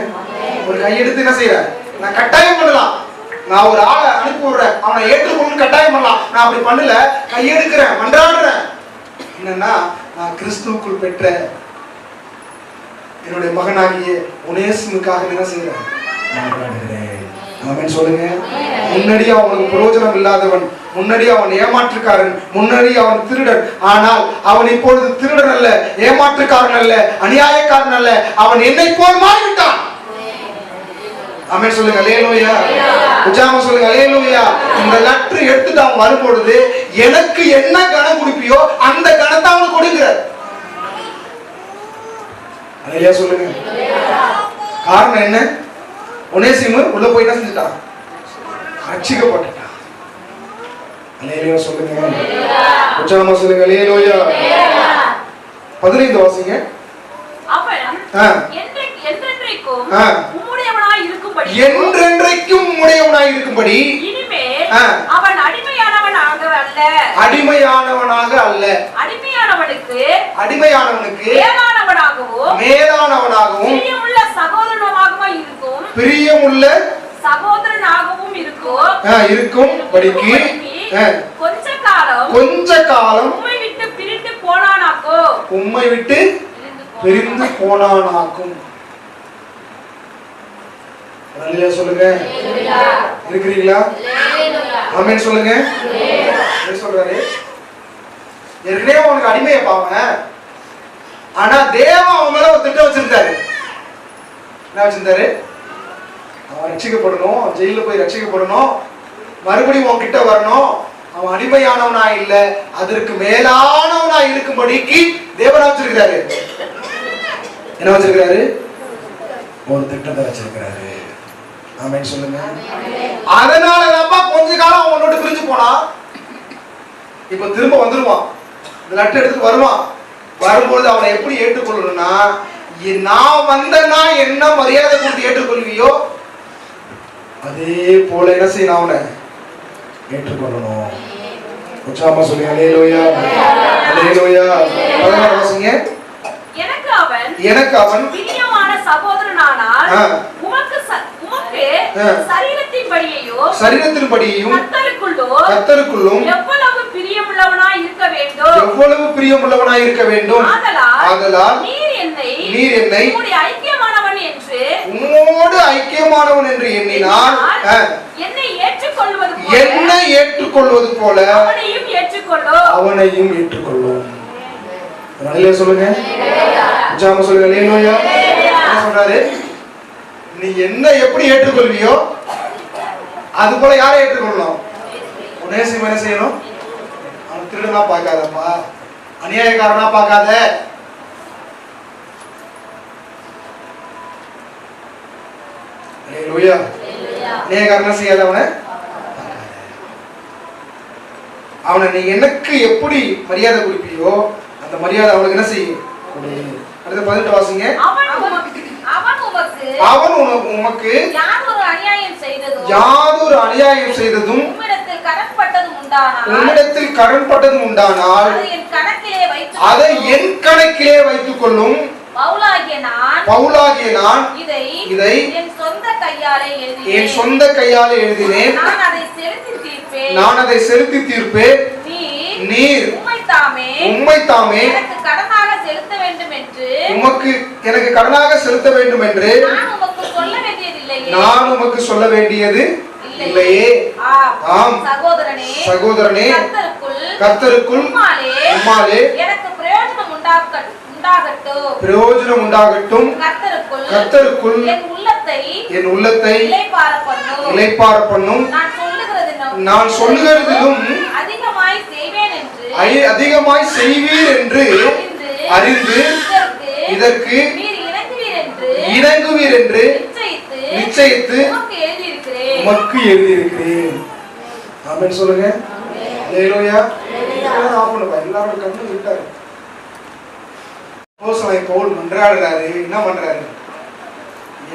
ஒரு கையெடுத்து என்ன செய்யற? நான் கட்டாயம் பண்ணலாம், நான் ஒரு ஆளை அனுப்பி விடுறேன், அவனை ஏற்றுக்கொண்டு கட்டாயம் பண்ணலாம், நான் அப்படி பண்ணல, கையெடுக்கிறேன், மன்றாடுறேன். என்னன்னா, நான் கிறிஸ்துவுக்குள் பெற்ற என்னுடைய மகனாகிய ஒனேசிமுக்காக என்ன செய்யறேன்? ஆமென் சொல்லுங்க. முன்னாடி அவனுக்கு பிரயோஜனம் இல்லாதவன், முன்னாடி அவன் ஏமாற்றுக்காரன், முன்னாடி அவன் திருடன். ஆனால் அவன் இப்பொழுது திருடன் அல்ல, ஏமாற்றுக்காரன் அல்ல, அநியாயக்காரன் அல்ல, அவன் என்னை போல் மாறிவிட்டான். ஆமென் சொல்லுங்க. அல்லேலூயா. உச்சாம சொல்லுங்க. அல்லேலூயா. இந்த லெட்டர் எடுத்துட்டு அவன் வரும்பொழுது எனக்கு என்ன கணம் கொடுப்பியோ அந்த கணத்தை அவனுக்கு கொடுக்கிறார். அல்லேலூயா சொல்லுங்க. காரணம் என்ன? ஒனேசிமு உள்ள போய் என்ன செஞ்சுட்டான்? ரட்சிக்கப்பட்டான். அல்லேலூயா சொல்லுங்க. உச்சாம சொல்லுங்க. அல்லேலூயா. 15 வாசிங்க. என்றென்றைக்கும் உம்முடையவனாய் இருக்கும்படி அவன் அடிமையானவனாக அல்ல, அடிமையானவனுக்கு மேலானவனாகவும் பிரியமுள்ள சகோதரனாகவும் இருக்கும் படிக்கு கொஞ்ச காலம் உம்மை விட்டு பிரிந்து போனானாக்கும். அல்லேலூயா சொல்லுங்க. இருக்கிறீங்களா? ஆமென் சொல்லுங்க. என்ன சொல்றாரு? ஏற்கனவே அவனுக்கு அடிமையை பாவங்க, ஆனா தேவன் அவன் மேல ஒரு திட்டம் வச்சிருந்தாரு. என்ன வச்சிருந்தாரு? அவன் ரட்சிக்கப்படணும், ஜெயில போய் ரட்சிக்கப்படணும், மறுபடியும் உன் கிட்ட வரணும், அவன் அடிமையானவனா இல்ல, அதற்கு மேலானவனா இருக்கும்படிக்கு தேவன் வச்சிருக்கிறாரு. என்ன வச்சிருக்கிறாரு? ஒரு திட்டத்தை வச்சிருக்கிறாரு. ஆமென் சொல்லுங்க. அதனாலதான் கொஞ்ச காலம் அவன் விட்டு பிரிஞ்சு போனா, இப்ப திரும்ப வந்துருவான், இந்த லெட்டர் எடுத்துட்டு வருவான். வரும்போது அவனை எப்படி ஏற்றுக்கொள்ளணும்னா, நான் வந்தனா என்ன மரியாதை கொடுத்து ஏற்றுக்கொள்வியோ அதே போல என்ன செய்யணும்? அவனை ஏற்றுக்கொள்ளணும். உச்சாம சொல்லுங்க. அல்லேலூயா. அல்லேலூயா. 16 வாசிங்க. எனக்கு அவன் பிரியமான சகோதரனானால் உமக்கு சரீரத்தின்படியையும் கர்த்தருக்குள்ளும் எவ்வளவு பிரியமுள்ளவனாய் இருக்க வேண்டும். ஆதலால் நீர் என்னை உம்மோடு ஐக்கியமானவன் என்று எண்ணினால் என்னை ஏற்றுக்கொள்வது போல அவனையும் ஏற்றுக்கொள்ளும். அல்லேலூயா சொல்லுங்க. உச்சாம சொல்லுங்க. அல்லேலூயா. என்ன சொல்றாரு? நீ என்ன எப்படி ஏற்றுக்கொள்வியோ அது போல யாரை ஏற்றுக்கொள்ளணும்? ஒனேசிம் என்ன செய்யணும்? அவன் திருடனா பார்க்காதப்பா, அநியாயக்காரனா பார்க்காத, அல்லேலூயா, அநியாயக்காரனா செய்யாத, அவனை நீ எனக்கு எப்படி மரியாதை கொடுப்பியோ அந்த மரியாதை அவனுக்கு என்ன செய்யும்? அடுத்த 18 வாசிங்க. அவன் உமக்கு யாதொரு அநியாயம் செய்ததும் கடன்பட்டதும் உண்டானால் உன்னிடத்தில் கடன்பட்டதும் உண்டானால் அதை என் கணக்கிலே அதை என் கணக்கிலே வைத்துக் கொள்ளும். பவுலாகிய நான் இதை என் சொந்த கையாலே எழுதினேன். நான் அதை செலுத்தி தீர்ப்பேன். நீர் உம்மைத்தாமே எனக்கு கடனாக செலுத்த வேண்டும் என்று நான் உமக்கு சொல்ல வேண்டியது இல்லையே. ஆம் சகோதரனே, கர்த்தருக்குள் உம்மாலே எனக்கு பிரயோஜனம் உண்டாகட்டும். கர்த்தருக்குள் என் உள்ளத்தை இளைப்பாற பண்ணும். நான் சொல்லுகிறதிலும் அதிகமாய் செய்வீர் என்று அறிந்து இதற்கு இணங்குவீர் என்று நிச்சயித்து உமக்கு எழுதியிருக்கிறேன். ஆமென் சொல்லுங்க. அல்லேலூயா. எல்லாரும் கண்ணு விட்டாரு. பவுல் மன்றாடுறாரு. என்ன பண்றாரு?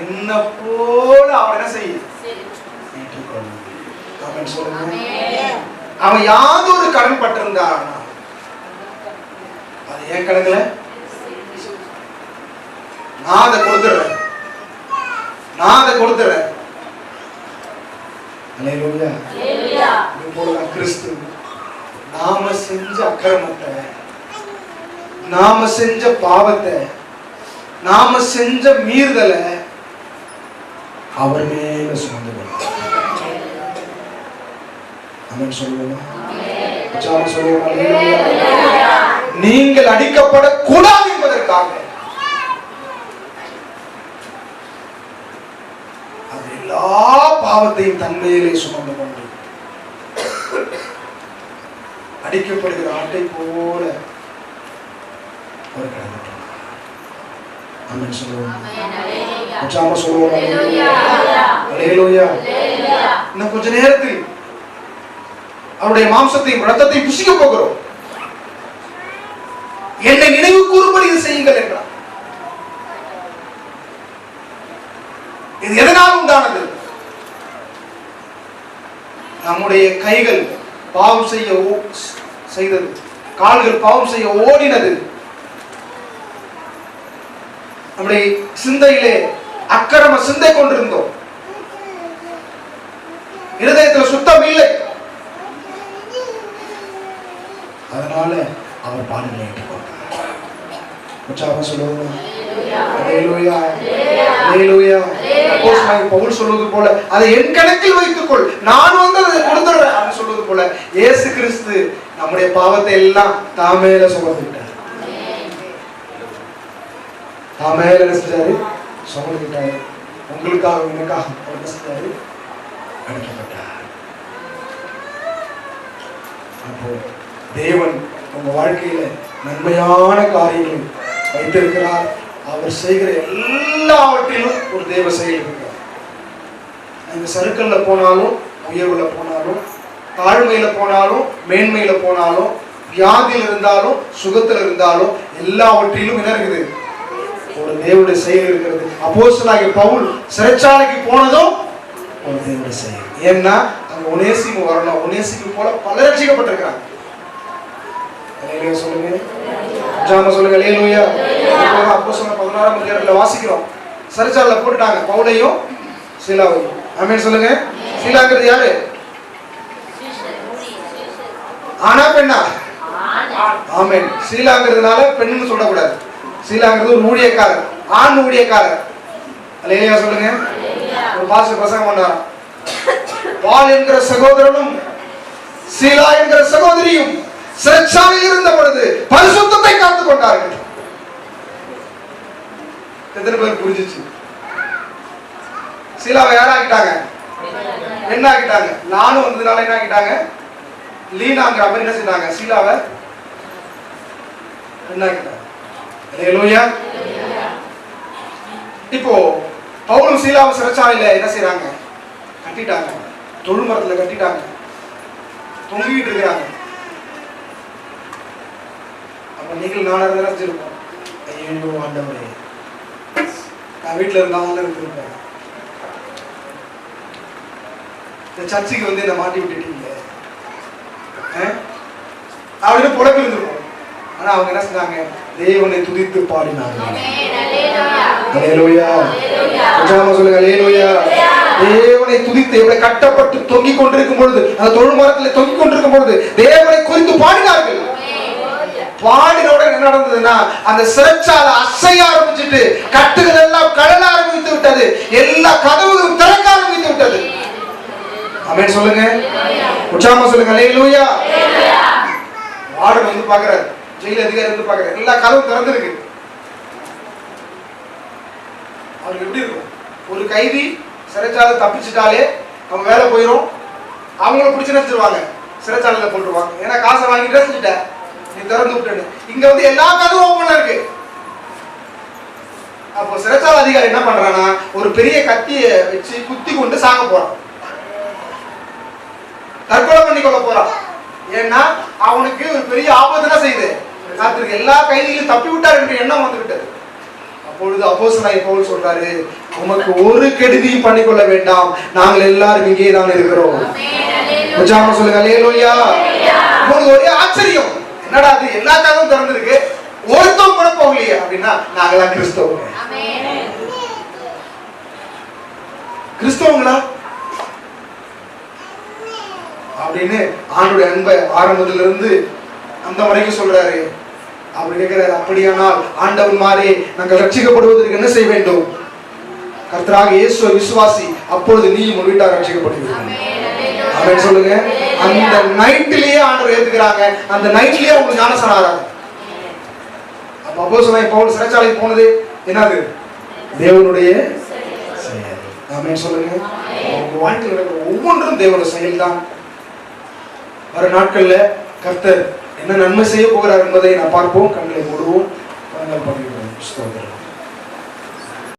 என்ன போல அவன் என்ன செய்ய சொல்லுங்க. அவன் யாதொரு கடன் பட்டிருந்தான், அது ஏன் கணக்குல நான் அதை கொடுத்துறேன். அல்லேலூயா. கிறிஸ்து நாம செஞ்ச அக்கிரமத்தை, நாம செஞ்ச பாவத்தை, நாம செஞ்ச மீறுதலை அவர் மேல சுமந்து கொண்டார். ஆமென் சொல்லுவோமா? நீங்கள் அடிக்கப்படக்கூடாது என்பதற்காக அவர் எல்லா பாவத்தையும் தன் மேலே சுமந்து கொண்டு அடிக்கப்படுகிற ஆட்டை போல ஒரு கடந்து. ஆமென் சொல்லுவோம். இன்னும் கொஞ்ச நேரத்தில் அவருடைய மாம்சத்தையும் ரத்தத்தையும் புசிக்க போகிறோம். என்னை நினைவு கூறும்படி இது செய்யுங்கள் என்றார். இது எதனால் உண்டானது? நம்முடைய கைகள் பாவம் செய்தது, கால்கள் பாவம் செய்ய ஓடினது, நம்முடைய சிந்தையிலே அக்கிரம சிந்தை கொண்டிருந்தோம், இருதயத்தில் சுத்தம் இல்லை. அதனால அவர் பாடலை சொல்லுவோம். பவுல் சொல்வது போல அதை என் கணக்கில் வைத்துக்கொள், நான் வந்து அதை கொடுத்துடுறேன் சொல்வது போல இயேசு கிறிஸ்து நம்முடைய பாவத்தை எல்லாம் தாமேல சுமந்துட்டார். தாமேல என்ன செஞ்சாரு? சுமந்துட்டாரு. உங்களுக்காக எனக்காக என்ன செஞ்சாரு? அனுப்பப்பட்டார். அப்போ தேவன் உங்க வாழ்க்கையில நன்மையான காரியங்களை வைத்திருக்கிறார். அவர் செய்கிற எல்லாவற்றிலும் ஒரு தேவ செயல் இருக்கிறார். இந்த சறுக்கல்ல போனாலும், உயர்வுல போனாலும், தாழ்மையில போனாலும், மேன்மையில போனாலும், வியாதியில் இருந்தாலும், சுகத்தில் இருந்தாலும், எல்லாவற்றிலும் என்ன இருக்குது? ஒரு தேவனுடைய செயல் இருக்கிறது. அப்போஸ்தலனாகிய பவுல் சிறைச்சாலைக்கு போனதும் ஒரு தேவனுடைய செயல். ஏன்னா அங்க ஒனேசிமு வரணும். ஒனேசிமு போல பல ரட்சிக்கப்பட்டிருக்கிறாங்க. சொல்லுங்க. சொல்லுங்க. அல்லேலூயா. அப்போஸ்தலர் 16ஆம் அதிகாரத்துல வாசிக்கிறோம். சிறைச்சாலையில போட்டுட்டாங்க பவுலையும் சீலாவையும். ஆமென் சொல்லுங்க. சீலாங்கிறது யாரு? ஆனா பெண்ணா? ஆமென். சீலாங்கிறதுனால பெண்ணுன்னு சொல்லக்கூடாது. சீலாங்கிறது ஒரு ஊழியக்காரர், ஆண் ஊழியக்காரர். அல்லேலூயா சொல்லுங்க. ஒரு பாஸ்டர் பிரசங்கம் பண்ணாராம். பால் என்கிற சகோதரனும் சீலா என்கிற சகோதரியும் சிறைச்சாலையில் இருந்த பொழுது பரிசுத்தத்தை காத்துக் கொண்டார்கள். எத்தனை பேர் புரிஞ்சிச்சு? சீலாவை யாராக்கிட்டாங்க? என்ன ஆக்கிட்டாங்க? நானும் வந்ததுனால என்ன ஆக்கிட்டாங்க? லீனாங்கிற மாதிரி என்ன செய்தாங்க? சீலாவை என்ன ஆக்கிட்டாங்க? அல்லேலூயா. இப்போ பவுலும் சீலாவும் சிறைச்சாலையில என்ன செய்யறாங்க? கட்டிட்டாங்க. தொழு மரத்துல கட்டிட்டாங்க. தொங்கிட்டு இருக்கிறாங்க. அப்ப நீங்கள் நானா இருந்தா செஞ்சிருப்போம். ஐயோ ஆண்டவரே, நான் வீட்டுல இருந்தாலும் இருந்திருப்பேன். இந்த சர்ச்சுக்கு வந்து என்ன மாட்டி விட்டுட்டீங்க. அப்படின்னு புலம்பி இருந்திருக்கும். ஆனா அவங்க என்ன செஞ்சாங்க? தேவனை துதித்து பாடினாங்க. அல்லேலூயா. உற்சாகமா சொல்லுங்க அல்லேலூயா. தேவனை துதித்து இவளை கட்டப்பட்டு தொங்கிக் கொண்டிருக்கும் பொழுது, அந்த தொழு மரத்தில் தொங்கிக் கொண்டிருக்கும் பொழுது தேவனை குறித்து பாடினார்கள். பாடின உடனே என்ன நடந்ததுன்னா, அந்த சிறைச்சாலை அசைய ஆரம்பிச்சுட்டு, கட்டுகள் எல்லாம் கழல ஆரம்பித்து விட்டது, எல்லா கதவுகளும் திறக்க ஆரம்பித்து விட்டது. ஆமென் சொல்லுங்க. உற்சாகமா சொல்லுங்க அல்லேலூயா. வார்டன் வந்து பாக்குறாரு, ஜெயில அதிகாரி வந்து பாக்குறாரு, எல்லா கதவும் திறந்திருக்கு. அவருக்கு எப்படி இருக்கும்? ஒரு கைதி சிறைச்சாலை தப்பிச்சுட்டாலே அவங்க வேலை போயிடும், அவங்கள பிடிச்சு நினைச்சிருவாங்க, சிறைச்சாலையில போட்டுருவாங்க. ஏன்னா காசை வாங்கிட்டு செஞ்சுட்ட, நீ திறந்து விட்டு. இங்க வந்து எல்லா கதவும் ஓப்பன்ல இருக்கு. அப்போ சிறைச்சாலை அதிகாரி என்ன பண்றானா, ஒரு பெரிய கத்தியை வச்சு குத்தி கொண்டு சாக போறான், தற்கொலை பண்ணி கொள்ள போறான். ஏன்னா அவனுக்கு ஒரு பெரிய ஆபத்து செய்யுது, காத்திருக்கு. எல்லா கைதிகளும் தப்பி விட்டார் என்ற எண்ணம் வந்து விட்டது. அப்பொழுது அப்போஸ்தலனாகிய பவுல் சொல்றாரு, உமக்கு ஒரு கெடுதியும் பண்ணிக்கொள்ள வேண்டாம், நாங்கள் எல்லாரும் இங்கே தான் இருக்கிறோம். உற்சாகமா சொல்லுங்க அல்லேலூயா. உங்களுக்கு ஒரே ஆச்சரியம், என்னடா அது எல்லா கதவும் திறந்திருக்கு, ஒருத்தம் கூட போகலையே அப்படின்னா, நாங்களாம் கிறிஸ்தவங்க. கிறிஸ்தவங்களா அப்படின்னு ஆண்டுடைய அன்பை ஆரம்பத்திலிருந்து அந்த வரைக்கும் சொல்றாரு. அப்படி கேட்கிறாரு, அப்படியானால் ஆண்டவன் மாறே நாங்கள் ரட்சிக்கப்படுவதற்கு என்ன செய்ய வேண்டும்? கர்த்தராக இயேசுவை விசுவாசி, அப்பொழுது நீ உன் வீட்டார் ரட்சிக்கப்படுவீர்கள். ஆமென் சொல்லுங்க. அந்த நைட்லயே ஆண்டவர் ஏத்துக்கிறாங்க, அந்த நைட்லயே உங்களுக்கு ஞானஸ்நானம் ஆறாங்க. அப்ப அப்போஸ்தலனாகிய பவுல் சிறைச்சாலைக்கு போனது என்னது? தேவனுடைய செயல். ஆமென் சொல்லுங்க. உங்க வாழ்க்கையில் இருக்கிற ஒவ்வொன்றும் தேவனுடைய செயல் தான். வர நாட்கள்ல கர்த்தர் என்ன நன்மை செய்ய போகிறார் என்பதை நான் பார்ப்போம். கண்களை மூடுவோம், கண்கள் பண்ணுவோம். ஸ்தோத்திரம்.